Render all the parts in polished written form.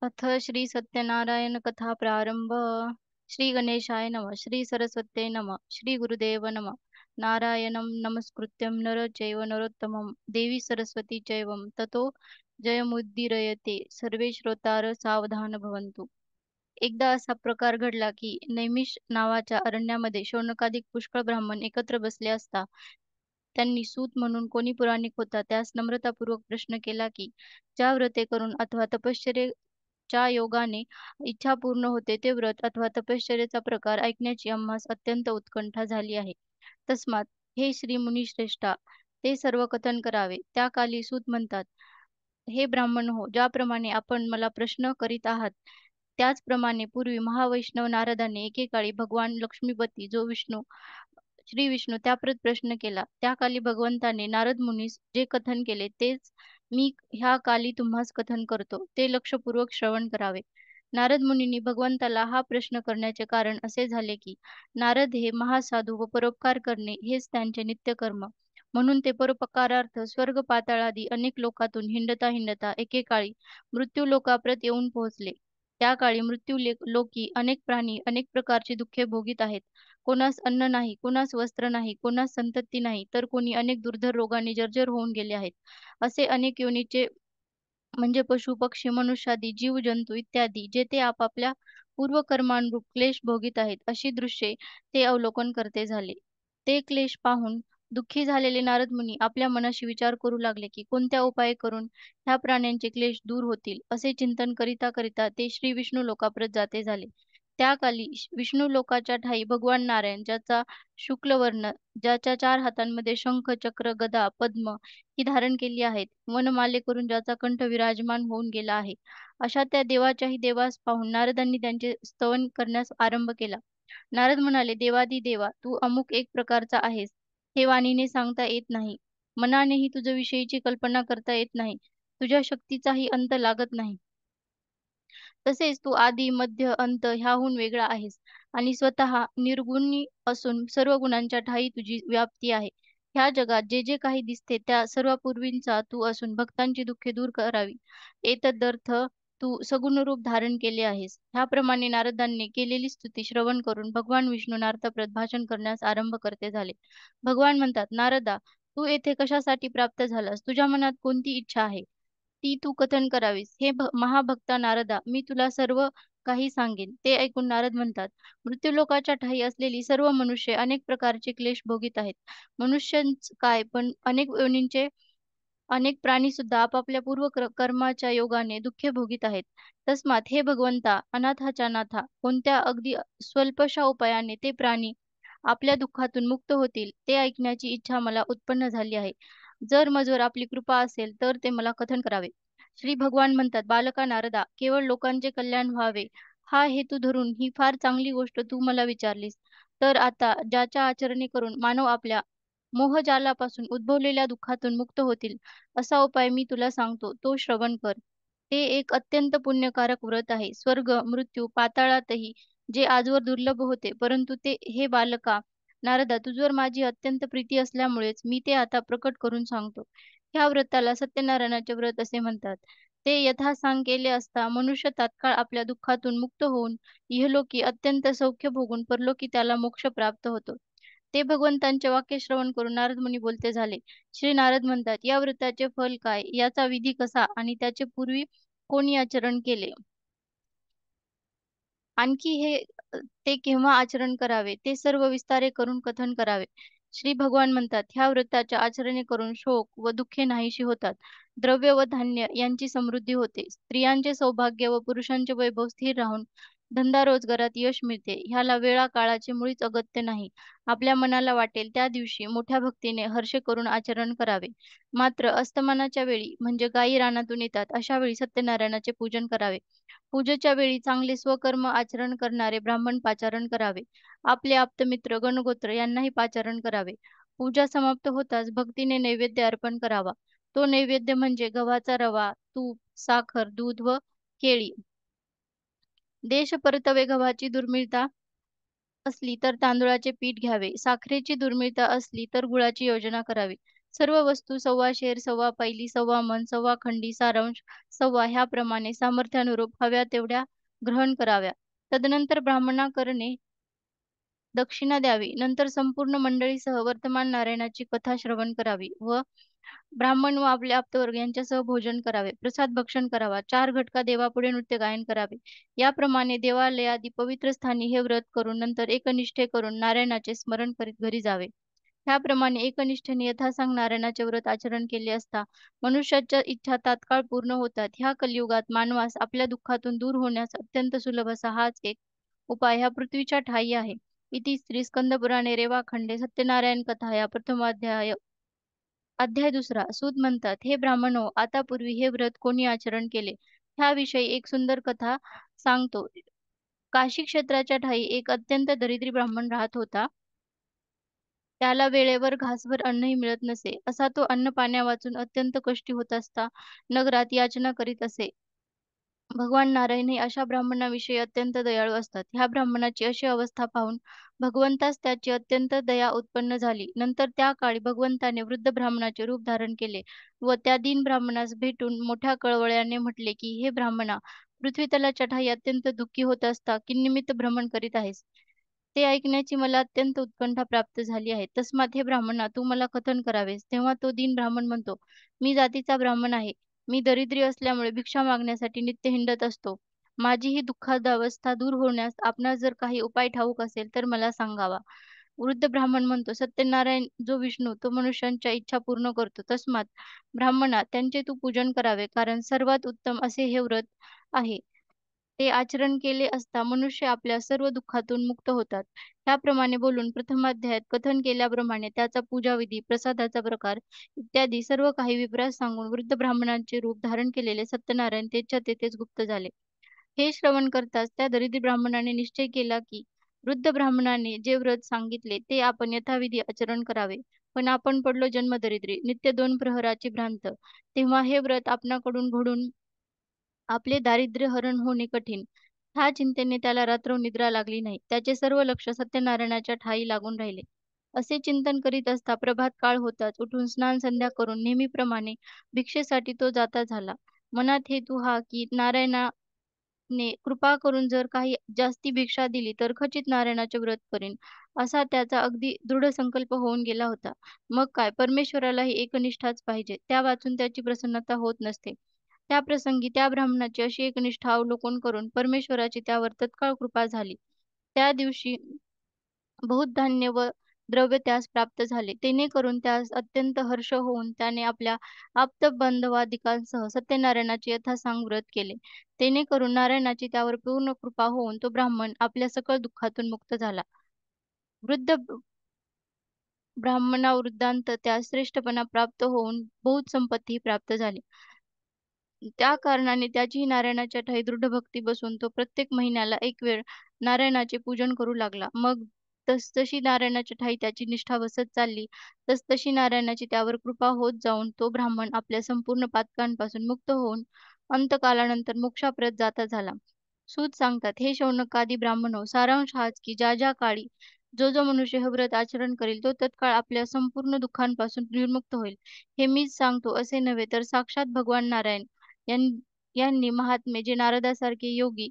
अथ श्री सत्यनारायण कथा प्रारंभ. श्री गणेशाय नमः. श्री सरस्वत्यै नमः. श्री गुरुदेव नमः. नारायणं नमस्कृत्यं नर चैव नरोत्तमं देवी सरस्वती चैवं ततो जयमुदीरयते. सर्वे श्रोतार सावधान भवन्तु. एकदा असा प्रकार घडला की नैमिष नावाच्या अरण्यामध्ये शौनकादिक पुष्कळ ब्राह्मण एकत्र बसले असता त्यांनी सूत म्हणून कोणी पुराणिक होता त्यास नम्रतापूर्वक प्रश्न केला की ज्या व्रते करून अथवा तपश्चर्येच्या योगाने इच्छा पूर्ण होते ते व्रत अथवा तपश्चर्येचा प्रकार ऐकण्याची आम्हास अत्यंत उत्कंठा झाली आहे. तस्मात हे श्री मुनिश्रेष्ठा ते सर्व कथन करावे. त्या काली सूत म्हणतात, हे ब्राह्मण हो, ज्याप्रमाणे आपण मला प्रश्न करीत आहात त्याचप्रमाणे पूर्वी महावैष्णव नारदाने एकेकाळी भगवान लक्ष्मीपती जो विष्णू श्री विष्णू त्याप्रत प्रश्न केला. त्या काली भगवंताने नारद मुनीस जे कथन केले तेच मी ह्या काली तुम्हास कथन करतो, ते लक्षपूर्वक श्रवण करावे. नारद मुनींनी भगवंताला हा प्रश्न करण्याचे कारण असे झाले की नारद हे महासाधू व परोपकार करणे हेच त्यांचे नित्यकर्म. म्हणून ते परोपकारार्थ स्वर्ग पाताळादी अनेक लोकातून हिंडता हिंडता एकेकाळी मृत्यू लोकाप्रत येऊन पोहोचले. त्या काळी लोकी अनेक प्राणी अनेक प्रकारची दुःखे भोगीत आहेत. कोणास अन्न नाही, कोणास वस्त्र नाही, कोणास संतती नाही, तर कोणी अनेक दुर्धर रोगाने जर्जर होऊन गेले आहेत. असे अनेक योनीचे म्हणजे पशु, पक्षी, मनुष्यादी जीवजंतू इत्यादी जे ते आपापल्या पूर्वकर्मानुरूप क्लेश भोगीत आहेत, अशी दृश्ये ते अवलोकन करते झाले. ते क्लेश पाहून दुःखी झालेले नारद मुनी आपल्या मनाशी विचार करू लागले की कोणत्या उपाय करून ह्या प्राण्यांचे क्लेश दूर होतील. असे चिंतन करिता करिता ते श्री विष्णू लोकाप्रत जाते झाले. त्या काली विष्णू लोकाच्या ठाई भगवान नारायण ज्याचा शुक्ल वर्ण, ज्याच्या 4 हातांमध्ये शंख, चक्र, गदा, पद्म ही धारण केली आहेत, वनमाले करून ज्याचा कंठ विराजमान होऊन गेला आहे, अशा त्या देवाच्याही देवास पाहून नारदांनी त्यांचे स्तवन करण्यास आरंभ केला. नारद म्हणाले, देवादी देवा, तू अमुक एक प्रकारचा आहेस, हे वाणीने सांगता येत नाही. मनानेही तुझ्या विषयीची कल्पना करता येत नाही. तुझ्या शक्तीचाही अंत लागत नाही. तसेच तू आदी, मध्य, अंत ह्याहून वेगळा आहेस आणि स्वतः निर्गुणी असून सर्व गुणांच्या ठायी तुझी व्याप्ती आहे. ह्या जगात जे जे काही दिसते त्या सर्व पूर्वींचा तू असून भक्तांची दुःखे दूर करावी एतदर्थ तू सगुण रूप धारण केले आहेस. ह्याप्रमाणे नारदांनी केलेली स्तुती श्रवण करून भगवान विष्णू नारदाप्रत भाषण करण्यास आरंभ करते झाले. भगवान म्हणतात, नारदा, तू येथे कशासाठी प्राप्त झालास? तुझ्या मनात कोणती इच्छा आहे ती तू कथन करावीस. हे महाभक्ता नारदा, मी तुला सर्व काही सांगेन. ते ऐकून नारद म्हणतात, मृत्यूलोकाच्या ठायी असलेली सर्व मनुष्य अनेक प्रकारचे क्लेश भोगीत आहेत. मनुष्यच काय, पण अनेक योनींचे अनेक प्राणी सुद्धा आपापल्या कर्माच्या योगाने दुःखे भोगीत आहेत. तस्मात हे भगवंता, अनाथाच्या नाथा, कोणत्या अगदी स्वल्पशा उपायाने ते प्राणी आपल्या दुःखातून मुक्त होतील, ते ऐकण्याची इच्छा मला उत्पन्न झाली आहे. जर मजवर आपली कृपा असेल तर ते मला कथन करावे. श्री भगवान म्हणतात, बालका नारदा, केवळ लोकांचे कल्याण व्हावे हा हेतू धरून ही फार चांगली गोष्ट तू मला विचारलीस. तर आता ज्याच्या आचरणे करून मानव आपल्या मोहजालापासून उद्भवलेल्या दुःखातून मुक्त होतील, असा उपाय मी तुला सांगतो, तो श्रवण कर. ते एक अत्यंत पुण्यकारक व्रत आहे. स्वर्ग, मृत्यू, पाताळातही जे आजवर दुर्लभ होते, परंतु ते हे बालका नारदा, तुझवर माझी अत्यंत प्रीती असल्यामुळेच मी ते आता प्रकट करून सांगतो. ह्या व्रताला सत्यनारायणाचे व्रत असे म्हणतात. ते यथासांग केले असता मनुष्य तात्काळ आपल्या दुःखातून मुक्त होऊन इहलोकी अत्यंत सौख्य भोगून परलोकी त्याला मोक्ष प्राप्त होतो. ते भगवंतांचे वाक्य श्रवण करून नारद मुनी बोलते झाले. श्री नारद म्हणतात, या व्रताचे फल काय, याचा विधी कसा आणि त्याचे पूर्वी कोणी आचरण केले, आणखी ते केव्हा आचरण करावे, ते सर्व विस्तारे करून कथन करावे. श्री भगवान म्हणतात, ह्या व्रताच्या आचरणे करून शोक व दुःखे नाहीशी होतात. द्रव्य व धान्य यांची समृद्धी होते. स्त्रियांचे सौभाग्य व पुरुषांचे वैभव स्थिर राहून धंदा रोजगारात यश मिळते. ह्याला वेळा काळाचे मुळीच अगत्य नाही. आपल्या मनाला वाटेल त्या दिवशी मोठ्या भक्तीने हर्ष करून आचरण करावे. मात्र अस्तमानाच्या वेळी म्हणजे गायी रानातून येतात अशा वेळी सत्यनारायणाचे पूजन करावे. पूजेच्या वेळी चांगले स्वकर्म आचरण करणारे ब्राह्मण पाचारण करावे. आपले आप्तमित्र गणगोत्र यांनाही पाचारण करावे. पूजा समाप्त होताच भक्तीने नैवेद्य अर्पण करावा. तो नैवेद्य म्हणजे गव्हाचा रवा, तूप, साखर, दूध व केळी. देश परतवे गव्हाची दुर्मिळता असली तर तांदुळाचे पीठ घ्यावे. साखरेची दुर्मिळता असली तर गुळाची योजना करावी. सर्व वस्तू सव्वा शेर, सव्वा पैली, सव्वा मन, सव्वा खंडी, सारांश, सव्वा ह्याप्रमाणे सामर्थ्यानुरूप हव्या तेवढ्या ग्रहण कराव्या. तदनंतर ब्राह्मणाकडे दक्षिणा द्यावी. नंतर संपूर्ण मंडळीसह वर्तमान नारायणाची कथा श्रवण करावी व ब्राह्मण व आपले आप्तवर्ग यांच्यासह भोजन करावे. प्रसाद भक्षण करावा. 4 घटका देवापुढे नृत्य गायन करावे. याप्रमाणे देवालयादी पवित्र स्थानी हे व्रत करून नंतर एकनिष्ठे करून नारायणाचे स्मरण करीत घरी जावे. ह्याप्रमाणे एकनिष्ठेने यथासांग नारायणाचे व्रत आचरण केले असता मनुष्याच्या इच्छा तात्काळ पूर्ण होतात. ह्या कलियुगात मानवास आपल्या दुःखातून दूर होण्यास अत्यंत सुलभ असा हाच एक उपाय ह्या पृथ्वीच्या ठायी आहे. इति श्री स्कंदपुराणे रेवाखंडे सत्यनारायण कथा या प्रथमाध्याय अध्याय दुसरा सूत म्हणतात, हे ब्राह्मणो, आता पूर्वी हे व्रत कोणी आचरण केले ह्याविषयी एक सुंदर कथा सांगतो. काशी क्षेत्राच्या ठायी एक अत्यंत दरिद्री ब्राह्मण राहत होता. त्याला वेळेवर घासभर अन्नही मिळत नसे. असा तो अन्न पाण्या वाचून अत्यंत कष्टी होत असता नगरात याचना करीत असे. भगवान नारायण हे अशा ब्राह्मणाविषयी अत्यंत दयाळू असतात. ह्या ब्राह्मणाची अशी अवस्था पाहून भगवंतास त्याची अत्यंत दया उत्पन्न झाली. नंतर त्या काळी भगवंताने वृद्ध ब्राह्मणाचे रूप धारण केले व त्या दीन ब्राह्मणास भेटून मोठ्या कळवळ्याने म्हटले की, हे ब्राह्मणा, पृथ्वीतलाच्या ठायी अत्यंत दुःखी होत असता किंनिमित्त भ्रमण करीत आहेस. ते ऐकण्याची मला अत्यंत उत्कंठा प्राप्त झाली आहे. तस्मात हे ब्राह्मणा, तू मला कथन करावेस. तेव्हा तो दीन ब्राह्मण म्हणतो, मी जातीचा ब्राह्मण आहे. मी दरिद्री असल्यामुळे भिक्षा मागण्यासाठी नित्य हिंडत असतो. माझी ही दुःखाद अवस्था दूर होण्यास आपणास जर काही उपाय ठाऊक असेल तर मला सांगावा. वृद्ध ब्राह्मण म्हणतो, सत्यनारायण जो विष्णू तो मनुष्यांच्या इच्छा पूर्ण करतो. तस्मात ब्राह्मणा, त्यांचे तू पूजन करावे, कारण सर्वात उत्तम असे हे व्रत आहे. ते आचरण केले असता मनुष्य आपल्या सर्व दुःखातून मुक्त होतात. त्याप्रमाणे बोलून प्रथमाध्यायात कथन केल्याप्रमाणे त्याचा पूजाविधी, प्रसादाचा प्रकार इत्यादी सर्व काही विप्रास सांगून वृद्ध ब्राह्मणांचे रूप धारण केलेले सत्यनारायण तेच्या तेथेच गुप्त झाले. हे श्रवण करताच त्या दरिद्री ब्राह्मणाने निश्चय केला की वृद्ध ब्राह्मणाने जे व्रत सांगितले ते आपण यथाविधी आचरण करावे. पण आपण पडलो जन्मदरिद्री, नित्य 2 प्रहराची भ्रांत. तेव्हा हे व्रत आपणाकडून घडून आपले दारिद्र्य हरण होणे कठीण. ह्या चिंतेने त्याला रात्र निद्रा लागली नाही. त्याचे सर्व लक्ष सत्यनारायणाच्या ठायी लागून राहिले. असे चिंतन करीत असता प्रभात काळ होताच उठून स्नान संध्या करून नेहमीप्रमाणे भिक्षेसाठी तो जाता झाला. मनात हेतू हा की नारायणाने कृपा करून जर काही जास्ती भिक्षा दिली तर खचित नारायणाचे व्रत करीन, असा त्याचा अगदी दृढ संकल्प होऊन गेला होता. मग काय, परमेश्वरालाही एकनिष्ठाच पाहिजे, त्या वाचून त्याची प्रसन्नता होत नसते. त्या प्रसंगी त्या ब्राह्मणाची अशी एकनिष्ठा अवलोकन करून परमेश्वराची त्यावर तत्काळ कृपा झाली. त्या दिवशी बहुत धान्य व द्रव्य त्यास प्राप्त झाले. जेणेकरून त्यास अत्यंत हर्ष होऊन त्याने आपल्या आप्तबंधवादिकांसह सत्यनारायणाचे यथासांग व्रत केले. जेणेकरून नारायणाची त्यावर पूर्ण कृपा होऊन तो ब्राह्मण आपल्या सकळ दुःखातून मुक्त झाला. वृद्ध ब्राह्मणावृद्धांत त्यास श्रेष्ठपणा प्राप्त होऊन बहुत संपत्ती प्राप्त झाली. त्या कारणाने त्याची नारायणाच्या ठायी दृढ भक्ती बसून तो प्रत्येक महिन्याला एक वेळ नारायणाचे पूजन करू लागला. मग तसतशी नारायणाच्या ठायी त्याची निष्ठा बसत चालली, तसतशी नारायणाची त्यावर कृपा होत जाऊन तो ब्राह्मण आपल्या संपूर्ण पातकांपासून मुक्त होऊन अंतकालानंतर मोक्षाप्रत जाता झाला. सूत सांगतात, हे शौनकादी ब्राह्मणो, सारांश हाच की ज्या ज्या काळी जो मनुष्य हे व्रत आचरण करेल तो तत्काळ आपल्या संपूर्ण दुःखांपासून निर्मुक्त होईल. हे मीच सांगतो असे नव्हे, तर साक्षात भगवान नारायण यां- यांनी महात्मे जे नारदासारखे योगी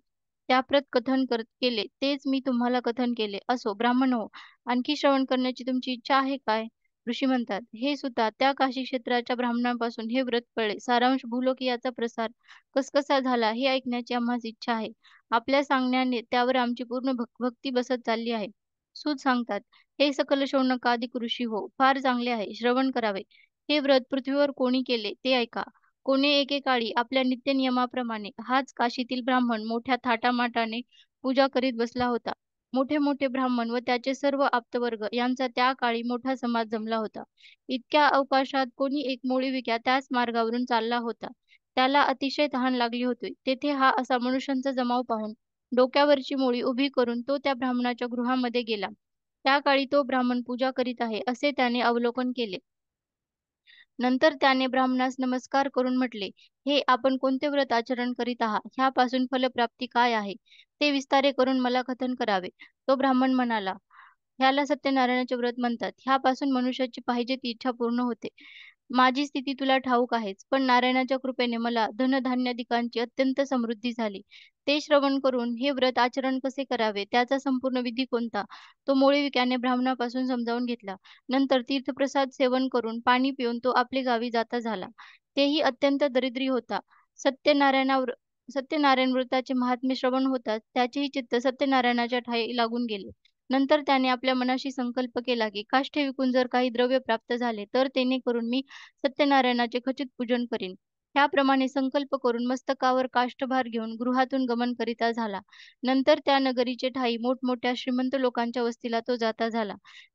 त्याप्रत कथन केले तेच मी तुम्हाला कथन केले. असो ब्राह्मण हो, आणखी श्रवण करण्याची तुमची इच्छा आहे काय? ऋषी म्हणतात, हे सुता, त्या काशी क्षेत्राच्या ब्राह्मणांपासून हे व्रत कळले. सारांश भूलोकी याचा प्रसार कसकसा झाला हे ऐकण्याची आम्हास इच्छा आहे. आपल्या सांगण्याने त्यावर आमची पूर्ण भक्ती बसत चालली आहे. सूत सांगतात, हे सकल शौनकादिक ऋषी हो, फार चांगले आहे, श्रवण करावे. हे व्रत पृथ्वीवर कोणी केले ते ऐका. कोणी एकेकाळी आपल्या नित्यनियमाप्रमाणे हाच काशीतील ब्राह्मण मोठ्या थाटामाटाने पूजा करीत बसला होता. मोठे मोठे ब्राह्मण व त्याचे सर्व आप्तवर्ग यांचा त्या काळी मोठा समाज जमला होता. इतक्या अवकाशात कोणी एक मोळीविक्या त्याच मार्गावरून चालला होता. त्याला अतिशय तहान लागली होती. तेथे हा असा मनुष्यांचा जमाव पाहून डोक्यावरची मोळी उभी करून तो त्या ब्राह्मणाच्या गृहामध्ये गेला. त्या काळी तो ब्राह्मण पूजा करीत आहे असे त्याने अवलोकन केले. नंतर त्याने ब्राह्मणास नमस्कार करून म्हटले, हे आपण कोणते व्रत आचरण करीत आहात? ह्यापासून फलप्राप्ती काय आहे? ते विस्तारे करून मला कथन करावे. तो ब्राह्मण म्हणाला, ह्याला सत्यनारायणाचे व्रत म्हणतात. ह्यापासून मनुष्याची पाहिजे ती इच्छा पूर्ण होते. माझी स्थिती तुला ठाऊक आहेच, पण नारायणाच्या कृपेने मला धनधान्यादिकांची अत्यंत समृद्धी झाली. ते श्रवण करून हे व्रत आचरण कसे करावे, त्याचा संपूर्ण विधी कोणता, तो मोळीविक्याने ब्राह्मणापासून समजावून घेतला. नंतर तीर्थप्रसाद सेवन करून पाणी पिऊन तो आपले गावी जाता झाला. तेही अत्यंत दरिद्री होता. सत्यनारायणावर सत्यनारायण व्रताचे महात्म्य श्रवण होताच त्याचेही चित्त सत्यनारायणाच्या ठायी लागून गेले. नंतर त्याने आपल्या मनाशी संकल्प केला, की काष्ठ विकून जर काही द्रव्य प्राप्त झाले, तर तेणे करून मी सत्यनारायणाचे खचित पूजन करीन. त्याप्रमाणे संकल्प करून मस्तकावर काष्ठभार घेऊन गृहातून गमन करिता झाला. नंतर त्या नगरीचे ठायी मोठमोठ्या श्रीमंत लोकांच्या वस्तीला तो जाता झाला.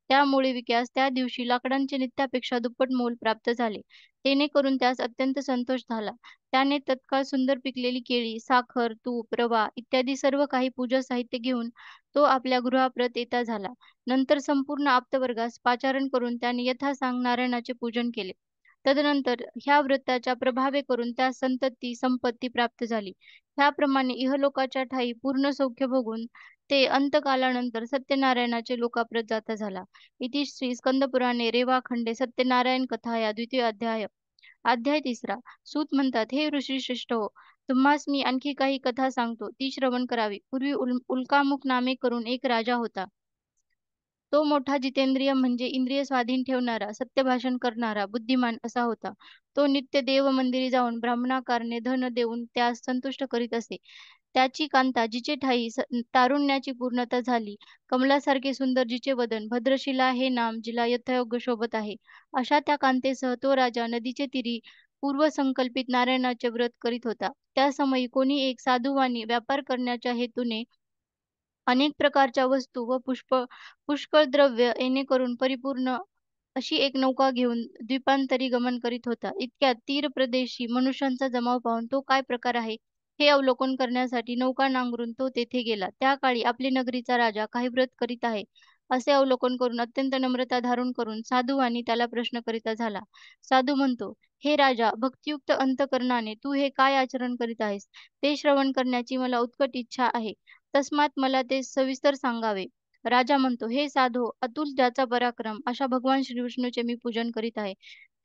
त्यामुळे विक्यास त्या दिवशी लाकडांचे नित्यापेक्षा दुप्पट मोल प्राप्त झाले. तेणे करून त्यास अत्यंत संतोष झाला. त्याने तत्काळ सुंदर पिकलेली केळी, साखर, तूप, रवा इत्यादी सर्व काही पूजा साहित्य घेऊन तो आपल्या गृहाप्रत येता झाला. नंतर संपूर्ण आप्तवर्गास पाचारण करून त्याने यथासांग नारायणाचे पूजन केले. तदनंतर ह्या व्रताच्या प्रभावे करून त्यास संतती, संपत्ती प्राप्त झाली. ह्याप्रमाणे इहलोकाच्या ठायी पूर्ण सौख्य भोगून ते अंतकालानंतर सत्यनारायणाचे लोकाप्रत जाता झाला. इति श्री स्कंदपुराणे रेवाखंडे सत्यनारायण कथा या द्वितीय अध्याय. अध्याय तिसरा. सूत म्हणतात, हे ऋषी श्रेष्ठ हो, तुम्हास मी आणखी काही कथा सांगतो, ती श्रवण करावी. पूर्वी उल्कामुख नामे करून एक राजा होता. तो मोठा जितेंद्रिय म्हणजे इंद्रिय स्वाधीन ठेवणारा, सत्यभाषण करणारा, बुद्धिमान असा होता. तो नित्य देव मंदिरी जाऊन ब्राह्मणाकारणे धन देऊन त्यास संतुष्ट करीत असे. त्याची कांता जिचे ठायी तारुण्याची पूर्णता झाली, कमलासारखे सुंदर जिचे वदन, भद्रशिला हे नाम जिला यथायोग्य शोभत आहे, अशा त्या कांतेसह तो राजा नदीचे तीरी पूर्वसंकल्पित नारायणाचे व्रत करीत होता. त्या समयी कोणी एक साधुवानी व्यापार करण्याच्या हेतूने अनेक प्रकारच्या वस्तू व पुष्कळ द्रव्य येणेकरून परिपूर्ण अशी एक नौका घेऊन द्वीपांतरी गमन करीत होता. इतक्यात तीरप्रदेशी मनुष्यांचा जमाव पाहून तो काय प्रकार आहे, हे अवलोकन करण्यासाठी नौका नांगरून तो तेथे गेला. त्या काळी आपली नगरीचा राजा काही व्रत करीत आहे, असे अवलोकन करून अत्यंत नम्रता धारण करून साधूवानी त्याला प्रश्न करिता झाला. साधू म्हणतो, हे राजा, भक्तियुक्त अंतकरणाने तू हे काय आचरण करीत आहेस, ते श्रवण करण्याची मला उत्कट इच्छा आहे. तस्मात मला ते सविस्तर सांगावे. राजा म्हणतो, हे साधो, अतुल ज्याचा पराक्रम, अशा भगवान श्रीविष्णूचे मी पूजन करीत आहे.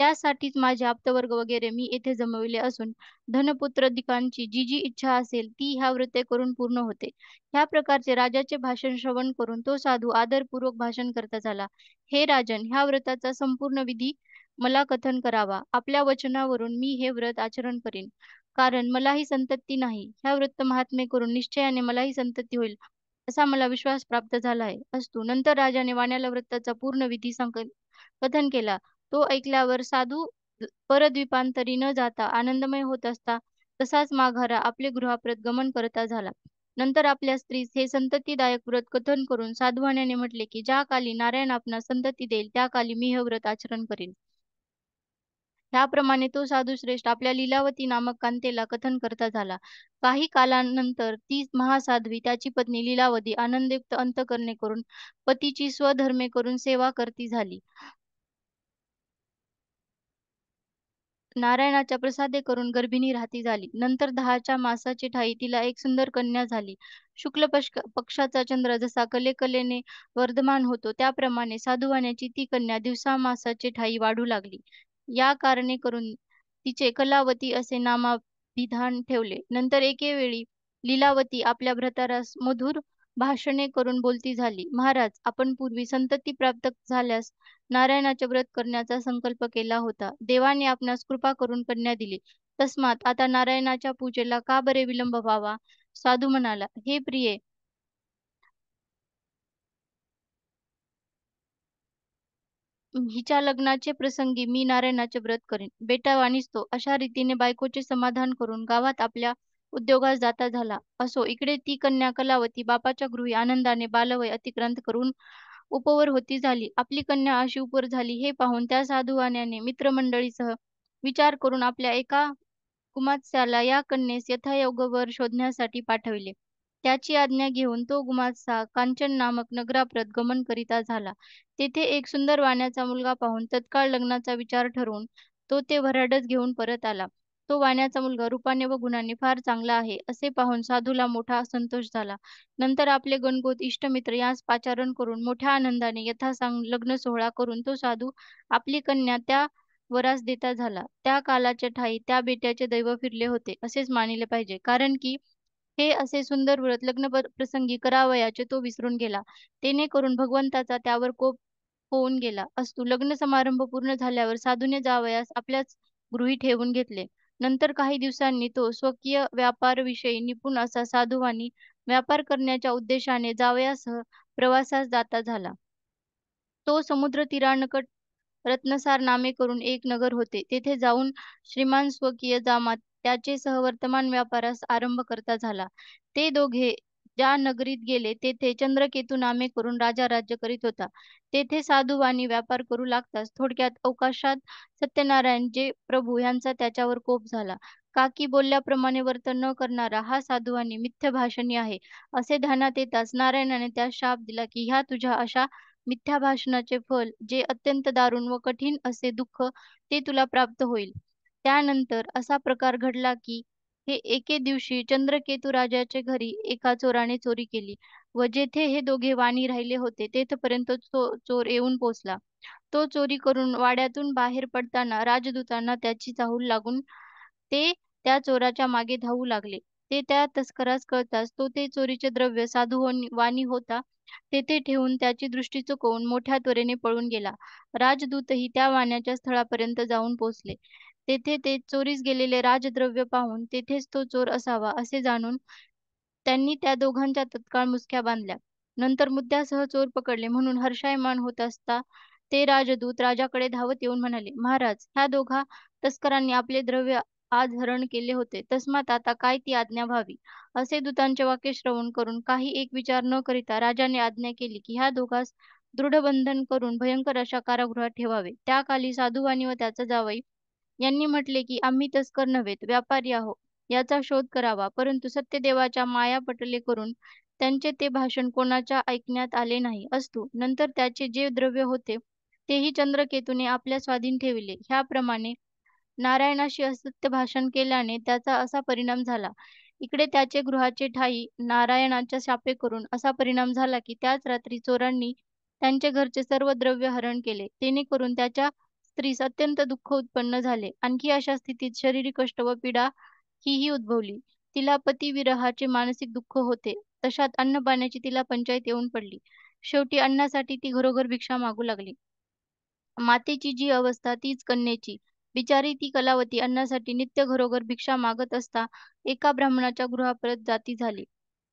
त्यासाठीच माझे आप्तवर्ग वगैरे मी येथे जमविले असून धनपुत्रादिकांची जी जी इच्छा असेल ती ह्या व्रते करून पूर्ण होते. ह्या प्रकारचे राजाचे भाषण श्रवण करून तो साधू आदरपूर्वक भाषण करता झाला. हे राजन, ह्या व्रताचा संपूर्ण विधी मला कथन करावा. आपल्या वचनावरून मी हे व्रत आचरण करीन. कारण मलाही संतती नाही. ह्या व्रत महात्म्य करून निश्चयाने मलाही संतती होईल, असा मला विश्वास प्राप्त झाला आहे. अस्तु. नंतर राजाने वाण्याला व्रताचा पूर्ण विधी कथन केला. तो ऐकल्यावर साधू परद्वीपांतरी न जाता आनंदमय होत असता तसाच माघारा आपले गृहाप्रत गमन करता झाला. नंतर आपल्या स्त्रीस हे संततीदायक व्रत कथन करून साधुवाण्याने म्हटले, की ज्या काली नारायण आपणास संतती देईल त्या काली मी हे व्रत आचरण करीन. ह्याप्रमाणे तो साधू श्रेष्ठ आपल्या लीलावती नामक कांतेला कथन करता झाला. काही कालानंतर ती महासाध्वी त्याची पत्नी लीलावती आनंदयुक्त अंतःकरणे करून पतीची स्वधर्मे करून सेवा करती झाली. नारायणाच्या प्रसादे करून गर्भिणी राहती झाली. नंतर 10च्या मासाची ठाई तिला एक सुंदर कन्या झाली. शुक्ल पक्षाचा चंद्र जसा कलेकलेने वर्धमान होतो, त्याप्रमाणे साधुवाण्याची ती कन्या दिवसामासाची ठाई वाढू लागली. या कारणे करून तिचे कलावती असे नामाभिधान ठेवले. नंतर एके वेळी लीलावती आपल्या भ्रातारास मधुर भाषणे करून बोलती झाली. महाराज, आपण पूर्वी संतती प्राप्त झाल्यास नारायणाचे व्रत करण्याचा संकल्प केला होता. देवाने आपणास कृपा करून कन्या दिली. तस्मात आता नारायणाच्या पूजेला का बरे विलंब व्हावा? साधू म्हणाला, हे प्रिये, हिच्या लग्नाचे प्रसंगी मी नारायणाचे व्रत करीन. बेटा वाणिजतो अशा रीतीने बायकोचे समाधान करून गावात आपल्या उद्योगास जाता झाला. असो, इकडे ती कन्या कलावती बापाच्या गृही आनंदाने बालवय अतिक्रांत करून उपवर होती झाली. आपली कन्या अशी उपवर झाली हे पाहून त्या साधुवाण्याने मित्रमंडळीसह विचार करून आपल्या एका गुमात्याला या कन्येस यथायोग्य वर शोधण्यासाठी पाठविले. त्याची आज्ञा घेऊन तो गुमात्सा कांचन नामक नगराप्रत गमन करिता झाला. तेथे एक सुंदर वाण्याचा मुलगा पाहून तत्काळ लग्नाचा विचार ठरवून तो ते वऱ्हाडच घेऊन परत आला. तो वाण्याचा मुलगा रूपाने व गुणांनी फार चांगला आहे, असे पाहून साधूला मोठा संतोष झाला. नंतर आपले गणगोत इष्टमित्र यास पाचारण करून मोठ्या आनंदाने यथासांग लग्न सोहळा करून तो साधू आपली कन्या त्या वरास देता झाला. त्या कालाच्या ठायी त्या बेट्याचे दैव फिरले होते, असेच मानिले पाहिजे. कारण की हे असे सुंदर व्रत प्रसंगी करावयाचे तो विसरून गेला. जेणेकरून भगवंताचा त्यावर कोप होऊन गेला असतो. लग्न समारंभ पूर्ण झाल्यावर साधूने जावयास आपल्याच गृही ठेवून घेतले. नंतर काही दिवसांनी तो स्वकीय व्यापारविषयी निपुण असा साधूवानी व्यापार करण्याच्या उद्देशाने जावयासह प्रवासास जाता झाला. तो समुद्र तीरानकट रत्नसार नामे करून एक नगर होते. तेथे जाऊन श्रीमान स्वकीय जामात त्याचे सहवर्तमान व्यापारास आरंभ करता झाला. ते दोघे ज्या नगरीत गेले तेथे चंद्रकेतू नामे करून राजा राज्य करीत होता. तेथे साधूवानी व्यापार करू लागताच थोडक्यात अवकाशात सत्यनारायण जे प्रभू यांचा त्याच्यावर कोप झाला. काकी बोलल्याप्रमाणे वर्तन न करणारा हा साधूवानी मिथ्य भाषणी आहे, असे ध्यानात येताच नारायणाने त्यास शाप दिला की ह्या तुझ्या अशा मिथ्या भाषणाचे फल जे अत्यंत दारुण व कठीण असे दुःख ते तुला प्राप्त होईल. त्यानंतर असा प्रकार घडला की हे एके दिवशी चंद्रकेतू राजाच्या घरी एका चोराने चोरी केली व जेथे हे दोघे वाणी राहिले होते तेथपर्यंत चोर येऊन पोहोचला. तो चोरी करून वाड्यातून बाहेर पडताना राजदूतांना त्याची चाहूल लागून ते त्या चोराच्या मागे धावू लागले. ते त्या तस्करास कळताच तो ते चोरीचे द्रव्य वाणी होता तेथे ठेवून त्याची दृष्टी चुकवून मोठ्या त्वरेने पळून गेला. राजदूतही त्या वाण्याच्या स्थळापर्यंत जाऊन पोहोचले. तेथे ते चोरीस गेलेले राजद्रव्य पाहून तेथेच तो चोर असावा असे जाणून त्यांनी त्या दोघांच्या तत्काळ मुसक्या बांधल्या. नंतर मुद्द्यासह चोर पकडले म्हणून हर्षायमान होत असता ते राजदूत राजाकडे धावत येऊन म्हणाले, महाराज, ह्या दोघा तस्करांनी आपले द्रव्य आज हरण केले होते. तस्मात आता काय ती आज्ञा व्हावी. असे दूतांचे वाक्य श्रवण करून काही एक विचार न करिता राजाने आज्ञा केली की ह्या दोघांस दृढबंधन करून भयंकर अशा कारागृहात ठेवावे. त्या काली साधुवाणी व त्याचा जावई यांनी म्हटले की आम्ही तस्कर नव्हेत, व्यापारी आहो. याचा शोध करावा. परंतु सत्यदेवाच्या माया पटले करून त्यांचे ते भाषण कोणाच्या ऐकण्यात आले नाही असतो. नंतर त्याचे जे द्रव्य होते तेही चंद्रकेतूने आपल्या स्वाधीन ठेविले. ह्याप्रमाणे नारायणाशी असत्य भाषण केल्याने त्याचा असा परिणाम झाला. इकडे त्याचे गृहाचे ठायी नारायणाच्या शापे करून असा परिणाम झाला की त्याच रात्री चोरांनी त्यांचे घरचे सर्व द्रव्य हरण केले. जेणेकरून त्याच्या स्त्रीस अत्यंत दुःख उत्पन्न झाले. आणखी अशा स्थितीत शारीरिक कष्ट व पीडा हीही उद्भवली. तिला पतिविरहाचे मानसिक दुःख होते. तशात अन्नपाण्याची तिला पंचाईत येऊन पडली. शेवटी अन्नासाठी ती घरोघर भिक्षा मागू लागली. मातेची जी अवस्था तीच कन्येची. बिचारी ती कलावती अन्नासाठी नित्य घरोघर भिक्षा मागत असता एका ब्राह्मणाच्या गृहापर्यंत जाती झाली.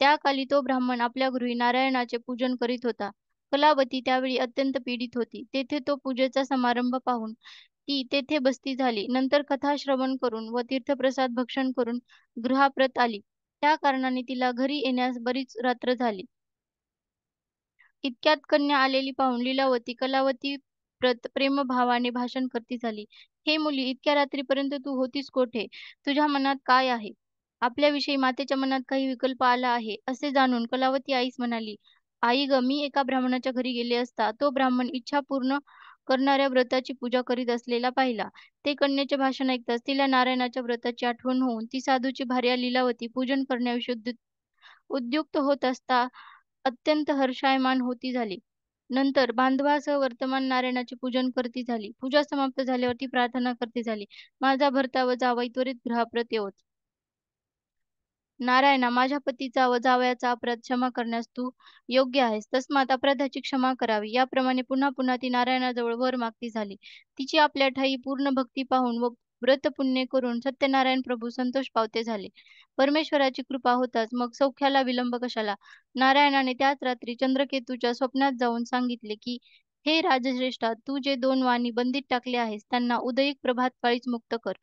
त्या काली तो ब्राह्मण आपल्या गृही नारायणाचे पूजन करीत होता. कलावती त्यावेळी अत्यंत पीडित होती. तेथे तो पूजेचा समारंभ पाहून ती तेथे बसती झाली. नंतर कथा श्रवण करून व तीर्थप्रसाद भक्षण करून गृहाप्रत आली. त्या कारणाने तिला घरी येण्यास बरीच रात्र झाली. इतक्यात कन्या आलेली पाहून लीलावती कलावती प्रेमभावाने भाषण करती झाली. हे मुली, इतक्या रात्रीपर्यंत तू होतीस कोठे? तुझ्या मनात काय आहे? आपल्याविषयी मातेच्या मनात काही विकल्प आला आहे, असे जाणून कलावती आईस म्हणाली, आई ग, मी एका ब्राह्मणाच्या घरी गेले असता तो ब्राह्मण इच्छा पूर्ण करणाऱ्या व्रताची पूजा करीत असलेला पाहिला. ते कन्येचे भाषण ऐकताच तिला नारायणाच्या व्रताची आठवण होऊन ती साधूची भार्या लीलावती पूजन करण्याविषयी उद्युक्त होत असता अत्यंत हर्षायमान होती झाली. नंतर बांधवासह वर्तमान नारायणाचे पूजन करती झाली. पूजा समाप्त झाल्यावर ती प्रार्थना करती झाली. माझा भर्ता व जावई त्वरित गृहाप्रत येवोत. नारायणा, माझ्या पतीचा व जावयाचा अपराध क्षमा करण्यास तू योग्य आहेस. तस्मात अपराधाची क्षमा करावी. याप्रमाणे पुन्हा पुन्हा ती नारायणाजवळ वर मागती झाली. तिची आपल्या ठायी पूर्ण भक्ती पाहून व व्रत पुण्य करून सत्यनारायण प्रभू संतोष पावते झाले. परमेश्वराची कृपा होताच मग सौख्याला विलंब कशाला. नारायणाने त्याच रात्री चंद्रकेतूच्या स्वप्नात जाऊन सांगितले की हे राजश्रेष्ठा, तू जे दोन वाणी बंदीत टाकले आहेस त्यांना उदयिक प्रभात काळीच मुक्त कर.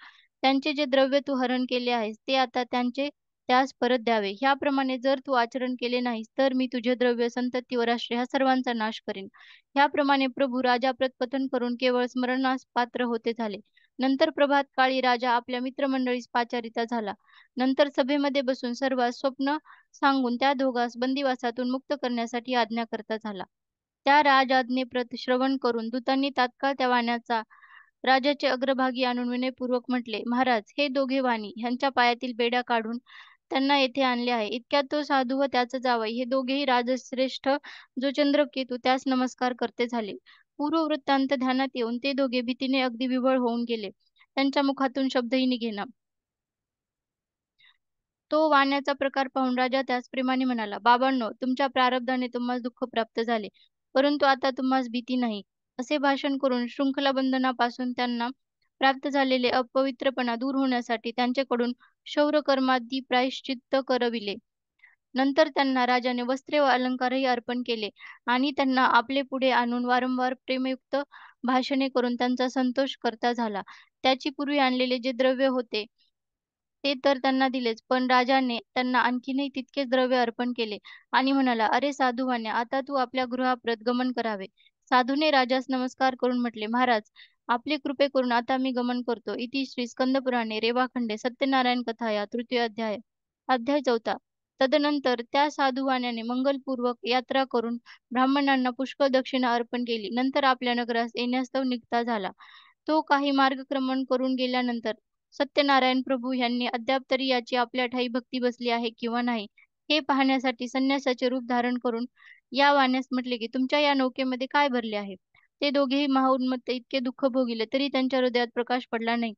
त्यांचे जे द्रव्य तू हरण केले आहेस ते आता त्यांचे त्यास परत द्यावे. ह्याप्रमाणे जर तू आचरण केले नाहीस तर मी तुझे द्रव्य, संतती व राष्ट्र ह्या सर्वांचा नाश करीन. ह्याप्रमाणे प्रभू राजा प्रतपतन करून केवळ स्मरणास पात्र होते झाले. नंतर प्रभात काळी राजा आपल्या मित्रमंडळीस पाचारिता झाला. नंतर सभेमध्ये बसून सर्वांस स्वप्न सांगून त्या दोघांस बंदिवासातून मुक्त करण्यासाठी आज्ञा करता झाला. त्या राजआज्ञेप्रत श्रवण करून दूतांनी तात्काळ त्या वाण्याचा राजाचे अग्रभागी आणून विनयपूर्वक म्हटले, "महाराज, हे दोघे वाणी ह्यांच्या पायातील बेड्या काढून त्यांना येथे आणले आहे." इतक्यात तो साधू व त्याचा जावई हे दोघेही राजश्रेष्ठ जो चंद्रकेतू त्यास नमस्कार करते झाले. पूर्व वृत्तांत ध्यानात येऊन ते दोघे भीतीने अगदी विव्हळ होऊन गेले. त्यांच्या मुखातून शब्दही निघेना. तो वाण्याचा प्रकार पाहून राजा त्याच प्रेमाने म्हणाला, "बाबांनो, तुमच्या प्रारब्धाने तुम्हास दुःख प्राप्त झाले, परंतु आता तुम्हास भीती नाही." असे भाषण करून शृंखला बंधनापासून त्यांना प्राप्त झालेले अपवित्रपणा दूर होण्यासाठी त्यांच्याकडून क्षौरकर्मादी प्रायश्चित्त करविले. नंतर त्यांना राजाने वस्त्रे व अलंकारही अर्पण केले आणि त्यांना आपले पुढे आणून वारंवार प्रेमयुक्त भाषणे करून त्यांचा संतोष करता झाला. त्याची पूर्वी आणलेले जे द्रव्य होते ते तर त्यांना दिलेच, पण राजाने त्यांना आणखीनही तितकेच द्रव्य अर्पण केले आणि म्हणाला, "अरे साधूवान्या, आता तू आपल्या गृहाप्रत गमन करावे." साधूने राजास नमस्कार करून म्हटले, "महाराज, आपली कृपे करून आता मी गमन करतो." इति श्री स्कंदपुराणे रेवाखंडे सत्यनारायण कथाया तृतीय अध्याय. अध्याय 4. तदनंतर त्या साधूवाण्याने मंगलपूर्वक यात्रा करून ब्राह्मणांना पुष्कळ दक्षिणा अर्पण केली. नंतर आपल्या नगरास येण्यास्तव निघता झाला. तो काही मार्गक्रमण करून गेल्यानंतर सत्यनारायण प्रभू यांनी अद्याप तरी याची आपल्या ठायी भक्ती बसली आहे किंवा नाही, हे पाहण्यासाठी संन्यासाचे रूप धारण करून या वाण्यास म्हटले, की "तुमच्या या नौकेमध्ये काय भरले आहे?" ते दोघेही महाउन्मत्त इतके दुःख भोगिले, तरी त्यांच्या हृदयात प्रकाश पडला नाही.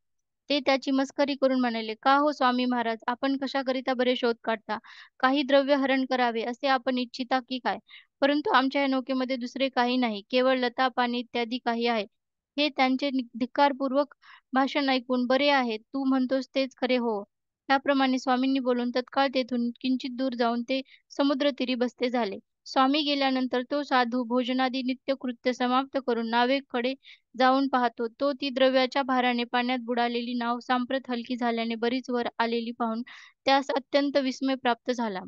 ते त्याची मस्करी करून म्हणाले, "का हो स्वामी महाराज, आपण कशाकरिता बरे शोध काढता? काही द्रव्य हरण करावे असे आपण इच्छिता की काय? परंतु आमच्या या नौकेमध्ये दुसरे काही नाही, केवळ लता, पाणी इत्यादी काही आहे." हे त्यांचे धिक्कारपूर्वक भाषण ऐकून, "बरे आहे, तू म्हणतोस तेच खरे हो." त्याप्रमाणे स्वामींनी बोलून तत्काळ तेथून किंचित दूर जाऊन ते समुद्रतीरी बसते झाले. स्वामी गेल्यानंतर तो साधू भोजनादी नित्यकृत्य समाप्त करून नावेकडे जाऊन पाहतो, तो ती द्रव्याच्या भाराने पाण्यात बुडालेली नाव सांप्रत हलकी झाल्याने बरीच वर आलेली पाहून त्यास अत्यंत विस्मय प्राप्त झाला.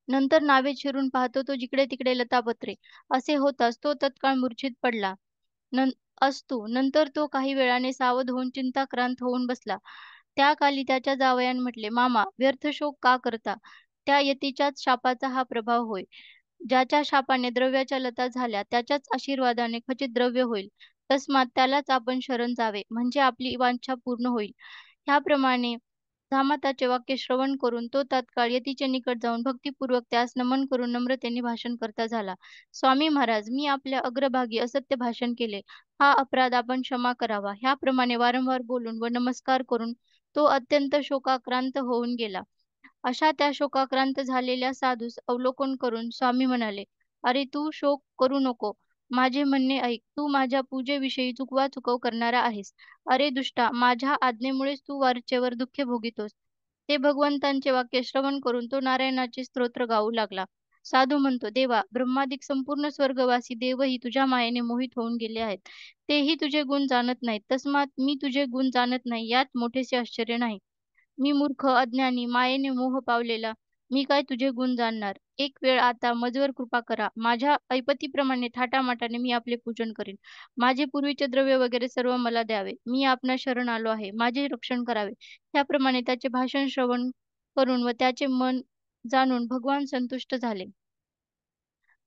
नंतर नावेत शिरून पाहतो, तो जिकडे-तिकडे लतापत्रे. असे होताच तो तत्काळ मूर्छित पडला. नं असतो. नंतर तो काही वेळाने सावध होऊन चिंताक्रांत होऊन बसला. त्या काली त्याच्या जावयाने म्हटले, "मामा, व्यर्थ शोक का करता? त्या यतीच्याच शापाचा हा प्रभाव होय. ज्याच्या शापाने द्रव्याच्या लता झाल्या, त्याच्याच आशीर्वादाने खचित द्रव्य होईल. तस्मात त्यालाच आपण शरण जावे, म्हणजे आपली वांछा पूर्ण होईल." ह्याप्रमाणे जामाताचे वाक्य श्रवण करून तो तात्काळ यतीच्या निकट जाऊन भक्तिपूर्वक त्यास नमन करून नम्रतेने भाषण करता झाला. "स्वामी महाराज, मी आपल्या अग्रभागी असत्य भाषण केले. हा अपराध आपण क्षमा करावा." ह्याप्रमाणे वारंवार बोलून व नमस्कार करून तो अत्यंत शोकाक्रांत होऊन गेला. अशा त्या शोकाक्रांत झालेल्या साधूस अवलोकन करून स्वामी म्हणाले, "अरे तू शोक करू नको. माझे म्हणणे ऐक. तू माझ्या पूजेविषयी चुकवा-चुकव करणारा आहेस. अरे दुष्टा, माझ्या आज्ञेमुळेच तू वरचेवर दुःखे भोगितोस." ते भगवंतांचे वाक्य श्रवण करून तो नारायणाचे स्तोत्र गाऊ लागला. साधू म्हणतो, "देवा, ब्रह्मादिक संपूर्ण स्वर्गवासी देवही तुझ्या मायेने मोहित होऊन गेले आहेत. तेही तुझे गुण जाणत नाहीत. तस्मात मी तुझे गुण जाणत नाही, यात मोठेसे आश्चर्य नाही. मी मूर्ख, अज्ञानी, मायेने मोह पावलेला, मी काय तुझे गुण जाणणार? एक वेळ आता मजवर कृपा करा. माझ्या ऐपतीप्रमाणे थाटामाटाने मी आपले पूजन करीन. माझे पूर्वीचे द्रव्य वगैरे सर्व मला द्यावे. मी आपणास शरण आलो आहे. माझे रक्षण करावे." त्याप्रमाणे त्याचे भाषण श्रवण करून व त्याचे मन जाणून भगवान संतुष्ट झाले.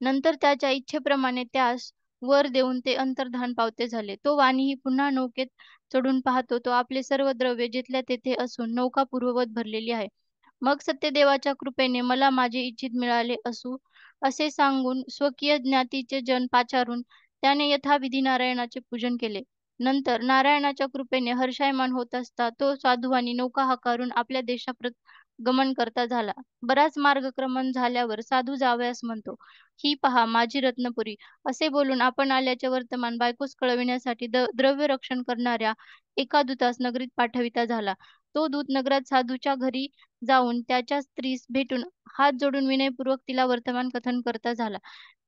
नंतर त्याच्या इच्छेप्रमाणे त्यास वर देऊन ते अंतर्धान पावते झाले. तो वाणीही पुन्हा नौकेत चढून पाहतो, तो आपले सर्व द्रव्य जिथल्या तेथे असून नौका पूर्ववत भरलेली आहे. मग सत्यदेवाच्या कृपेने मला माझे इच्छित मिळाले असे सांगून स्वकीय ज्ञातीचे जन पाचारून त्याने यथाविधी नारायणाचे पूजन केले. नंतर नारायणाच्या कृपेने हर्षायमान होत असता तो साधूवानी नौका हाकारून आपल्या देशाप्रत गमन करता झाला. बराच मार्गक्रमण झाल्यावर साधू जावयास म्हणतो, "ही पहा माझी रत्नपुरी." असे बोलून आपण आल्याचे वर्तमान बायकोस कळविण्यासाठी द्रव्य रक्षण करणाऱ्या एका दूतास नगरीत पाठविता झाला. तो दूत नगरात साधूच्या घरी जाऊन त्याच्या स्त्रीस भेटून हात जोडून विनयपूर्वक तिला वर्तमान कथन करता झाला.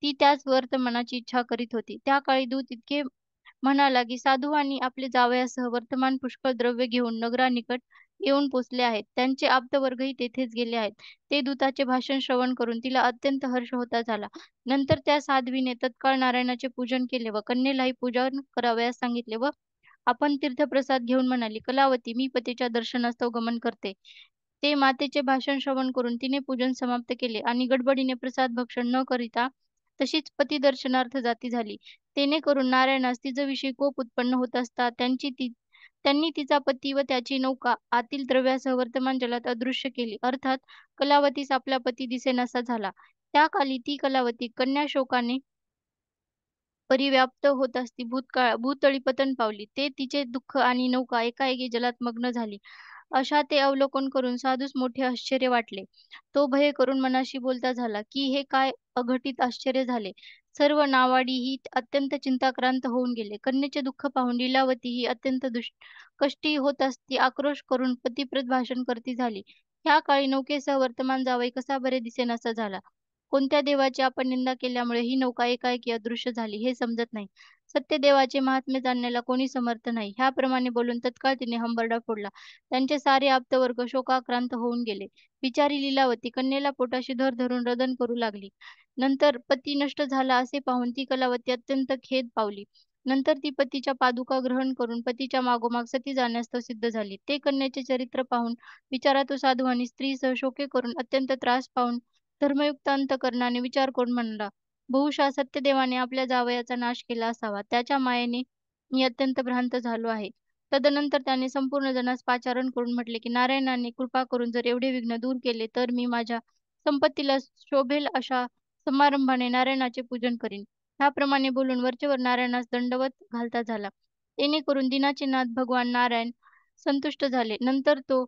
ती त्याच वर्तमानाची इच्छा करीत होती. त्या काळी दूत इतके म्हणाला, की साधूवानी आपले जावयासह वर्तमान पुष्कळ द्रव्य घेऊन नगरानिकट येऊन पोचले आहेत. त्यांचे आप्तवर्गही तेथेच गेले आहेत. ते दूताचे भाषण श्रवण करून तिला अत्यंत हर्ष होता झाला. नंतर त्या साध्वीने तत्काळ नारायणाचे पूजन केले व कन्येलाही पूजन करावयास सांगितले व आपण तीर्थप्रसाद घेऊन म्हणाली, "कलावती, मी पतीच्या दर्शनास्तव गमन करते." ते मातेचे भाषण श्रवण करून तिने पूजन समाप्त केले आणि गडबडीने प्रसाद भक्षण न करिता तशीच पतिदर्शनार्थ जाती झाली. जेणेकरून नारायणास तिच्याविषयी कोप उत्पन्न होत असता त्यांनी तिचा पती व त्याची नौका आतील द्रव्यासह वर्तमान जलात अदृश्य केली. अर्थात कलावतीस आपला पती दिसेनासा झाला. त्या काली ती कलावती कन्याशोकाने परिव्याप्त होत असती भूतळी पतन पावली. ते तिचे दुःख आणि नौका एकाएकी जलात मग्न झाली. अशा ते अवलोकन करून साधूस मोठे आश्चर्य वाटले. तो भय करून मनाशी बोलता झाला, की हे काय अघटित आश्चर्य झाले. सर्व नावाडीही अत्यंत चिंताक्रांत होऊन गेले. कन्येचे दुःख पाहून लीलावती ही अत्यंत कष्टी होत असती आक्रोश करून पतिप्रत भाषण करती झाली. ह्या काळी नौकेसह वर्तमान जावई कसा बरे दिसेनासा झाला. कोणत्या देवाची आपण निंदा केल्यामुळे ही नौका एकाएकी अदृश्य झाली हे समजत नाही. सत्यदेवाचे महात्म्य जाणण्याला कोणी समर्थ नाही. ह्याप्रमाणे बोलून तत्काळ तिने हंबरडा फोडला. त्यांचे सारे आप्तवर्ग शोकाक्रांत होऊन गेले. बिचारी लीलावती कन्येला पोटाशी धर धरून रडण करू लागली. नंतर पती नष्ट झाला असे पाहून ती कलावती अत्यंत खेद पावली. नंतर ती पतीच्या पादुका ग्रहण करून पतीच्या मागोमाग सती जाण्यास सिद्ध झाली. ते कन्येचे चरित्र पाहून विचारातू साधू आणि स्त्रीसह शोके करून अत्यंत त्रास पाहून धर्मयुक्त अंतःकरणाने विचार करून म्हणला, बहुशः सत्यदेवाने आपल्या जावयाचा नाश केला असावा. त्याच्या मायेने मी अत्यंत भ्रांत झालो आहे. तदनंतर त्याने संपूर्ण जनास पाचारण करून म्हटले, की नारायणाने कृपा करून जर एवढे विघ्न दूर केले, तर मी माझ्या संपत्तीला शोभेल अशा समारंभाने नारायणाचे पूजन करीन. ह्याप्रमाणे बोलून वरचेवर नारायणास दंडवत घालता झाला. जेणेकरून दिनाचे नाथ भगवान नारायण संतुष्ट झाले. नंतर तो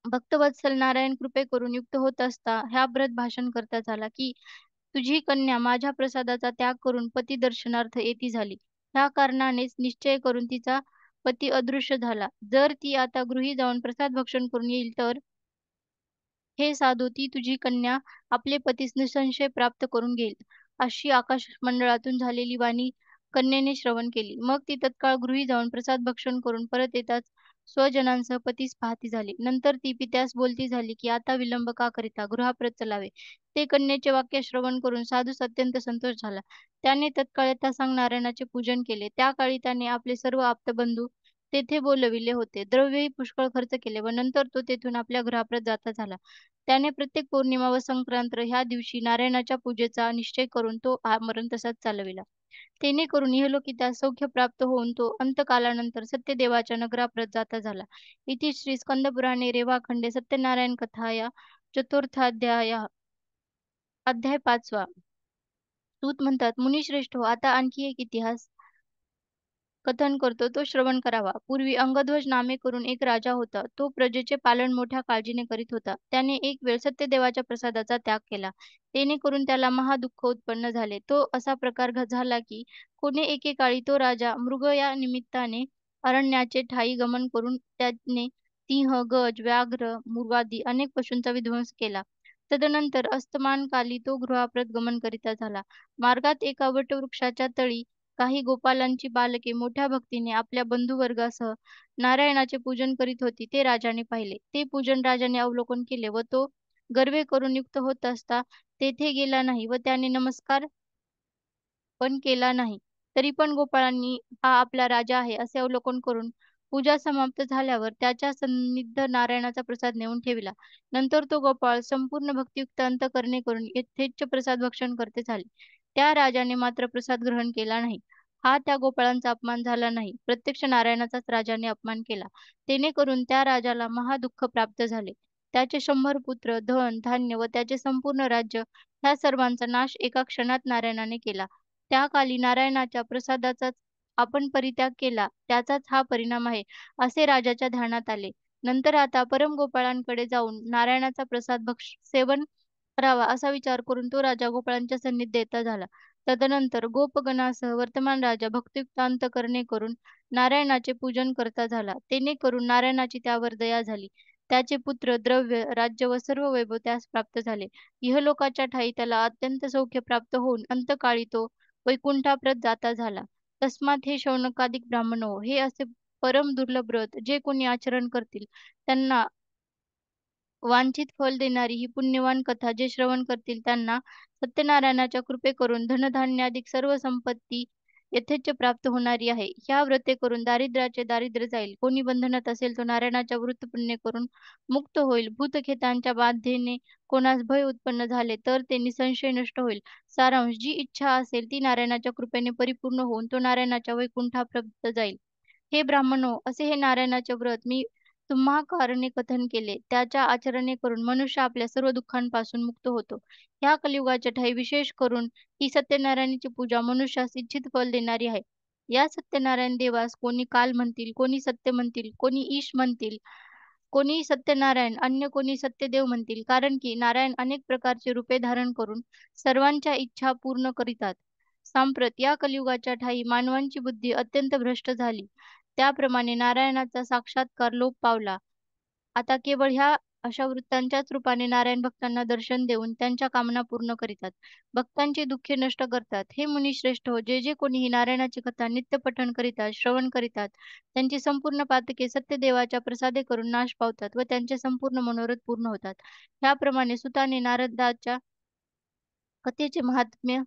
भक्तवत्सल नारायण कृपे करून युक्त होत असता ह्या व्रत भाषण करता झाला, की तुझी कन्या माझ्या प्रसादाचा त्याग करून पती दर्शनार्थ येती झाली. ह्या कारणानेच निश्चय करून तिचा पती अदृश्य झाला. जर ती आता गृही जाऊन प्रसाद भक्षण करून येईल तर हे साधू ती तुझी कन्या आपले पतीस निसंशय प्राप्त करून घेईल. अशी आकाशमंडळातून झालेली वाणी कन्येने श्रवण केली. मग ती तत्काळ गृही जाऊन प्रसाद भक्षण करून परत येताच स्वजनांसह पतीस पाहती झाली. नंतर ती पित्यास बोलती झाली, की आता विलंब का करिता गृहाप्रत चलावे. ते कन्येचे वाक्य श्रवण करून साधूस अत्यंत संतोष झाला. त्याने तत्काळ यथासांग नारायणाचे पूजन केले. त्या काळी त्याने आपले सर्व आप्तबंधू तेथे बोलविले होते. द्रव्यही पुष्कळ खर्च केले व नंतर तो तेथून आपल्या घराप्रत जाता झाला. त्याने प्रत्येक पौर्णिमा व संक्रांत ह्या दिवशी नारायणाच्या पूजेचा निश्चय करून तो आमरण तसाच चालविला. जेणेकरून इहलोकी त्यास सौख्य प्राप्त होऊन तो अंतकालानंतर सत्यदेवाच्या नगराप्रत जाता झाला. इति श्री स्कंदपुराणे रेवाखंडे सत्यनारायण कथाया चतुर्थाध्याय अध्याय 5वा. सूत म्हणतात, मुनिश्रेष्ठ हो, आता आणखी एक इतिहास कथन करतो तो श्रवण करावा. पूर्वी अंगध्वज नामे करून एक राजा होता. तो प्रजेचे पालन मोठ्या काळजीने करीत होता. त्याने एक वेळ सत्यदेवाच्या प्रसादाचा त्याग केला. जेणेकरून त्याला महादुःख उत्पन्न झाले. तो असा प्रकार झाला की कोणी एकेकाळी तो राजा मृग या निमित्ताने अरण्याचे ठायी गमन करून त्याने सिंह, गज, व्याघ्र, मृगादी अनेक पशूंचा विध्वंस केला. तदनंतर अस्तमानकाली तो गृहाप्रत गमन करिता झाला. मार्गात एका वटवृक्षाच्या तळी काही गोपालांची बालके मोठ्या भक्तीने आपल्या बंधुवर्गासह नारायणाचे पूजन करीत होती ते राजाने पाहिले. ते पूजन राजाने अवलोकन केले व तो गर्वे करून युक्त होत असता तेथे गेला नाही व त्याने नमस्कार पण केला नाही. तरी पण गोपाळांनी हा आपला राजा आहे असे अवलोकन करून पूजा समाप्त झाल्यावर त्याच्या सन्निध नारायणाचा प्रसाद नेऊन ठेविला. नंतर तो गोपाळ संपूर्ण भक्तियुक्त अंतःकरणे करून यथेच्छ प्रसाद भक्षण करते झाले. त्या राजाने मात्र प्रसाद ग्रहण केला नाही. हा त्या गोपाळांचा अपमान झाला नाही. प्रत्यक्ष नारायणाचाच राजाने अपमान केला. जेणेकरून त्या राजाला महादुःख प्राप्त झाले. त्याचे 100 पुत्र, धन, धान्य व त्याचे संपूर्ण राज्य ह्या सर्वांचा नाश एका क्षणात नारायणाने केला. त्या काली नारायणाच्या प्रसादाचाच आपण परित्याग केला, त्याचाच हा परिणाम आहे, असे राजाच्या ध्यानात आले. नंतर आता परमगोपाळांकडे जाऊन नारायणाचा प्रसाद सेवन करावा असा विचार करून तो राजा गोपाळांच्या सन्निध येता झाला. तदनंतर गोपगणासह वर्तमान राजा भक्तियुक्त अंतःकरणे करून नारायणाचे पूजन करता झाला. जेणेकरून नारायणाची त्यावर दया झाली. त्याचे पुत्र, द्रव्य, राज्य व सर्व वैभव त्यास प्राप्त झाले. इहलोकाच्या ठायी त्याला अत्यंत सौख्य प्राप्त होऊन अंतकाळी तो वैकुंठाप्रत जाता झाला. तस्मात् हे शौनकादिक ब्राह्मणो, हे असे परम दुर्लभ व्रत जे कोणी आचरण करतील त्यांना वांछित फल देणारी ही पुण्यवान कथा जे श्रवण करतील त्यांना सत्यनारायणाच्या कृपे करून धनधान्यादिक सर्व संपत्ती यथेच्छ प्राप्त होणारी आहे. ह्या व्रते करून दारिद्र्याचे दारिद्र्य जाईल. कोणी बंधनात असेल तो नारायणाच्या व्रत पुण्य करून मुक्त होईल. भूतखेतांच्या बाधेने कोणास भय उत्पन्न झाले तर ते निसंशय नष्ट होईल. सारांश जी इच्छा असेल ती नारायणाच्या कृपेने परिपूर्ण होऊन तो नारायणाच्या वैकुंठापर्यंत जाईल. हे ब्राह्मणो, असे हे नारायणाचे व्रत मी तुम्हा कारणे कथन केले. त्याच्या आचरणे करून मनुष्य आपल्या सर्व दुःखांपासून मुक्त होतो. ह्या कलियुगाच्या ठायी विशेष करून ही सत्यनारायणाची पूजा मनुष्यास इच्छित फल देणारी आहे. या सत्यनारायण देवास कोणी काल म्हणतील, कोणी सत्य म्हणतील, कोणी ईश म्हणतील, कोणी सत्यनारायण, अन्य कोणी सत्यदेव म्हणतील. कारण की नारायण अनेक प्रकारची रूपे धारण करून सर्वांच्या इच्छा पूर्ण करितात. सांप्रत या कलियुगाच्या ठायी मानवांची बुद्धी अत्यंत भ्रष्ट झाली. त्याप्रमाणे नारायणाचा साक्षात्कार लोप पावला. आता केवळ ह्या अशा वृत्तांच्याच रूपाने नारायण भक्तांना दर्शन देऊन त्यांच्या कामना पूर्ण करितात. भक्तांची दुःखे नष्ट करतात. हे मुनिश्रेष्ठ हो, जे जे कोणी ही नारायणाची कथा नित्य पठण करितात, श्रवण करितात, त्यांची संपूर्ण पातके सत्यदेवाच्या प्रसादे करून नाश पावतात व त्यांचे संपूर्ण मनोरथ पूर्ण होतात. ह्याप्रमाणे सुताने नारदाच्या कथेचे महात्म्य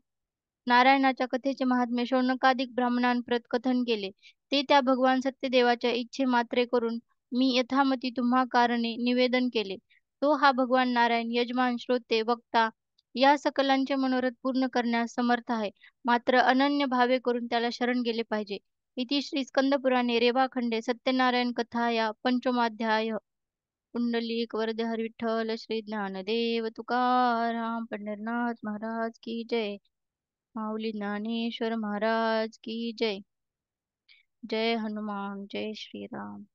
नारायणाच्या कथेचे महात्म्य शौनकादिक ब्राह्मणांप्रत कथन केले. ते त्या भगवान सत्यदेवाच्या इच्छे मात्रे करून मी यथामती तुम्हा कारणे निवेदन केले. तो हा भगवान नारायण यजमान, श्रोते, वक्ता या सकलांचे मनोरथ पूर्ण करण्यास समर्थ आहे. मात्र अनन्य भावे करून त्याला शरण गेले पाहिजे. इति श्री स्कंदपुराणे रेवाखंडे सत्यनारायण कथाया पंचमाध्याय. पुंडलिक वरद हरी विठ्ठल श्री ज्ञानदेव तुकाराम पंढरनाथ महाराज की जय. माऊली ज्ञानेश्वर महाराज की जय. जय हनुमान जय श्रीराम.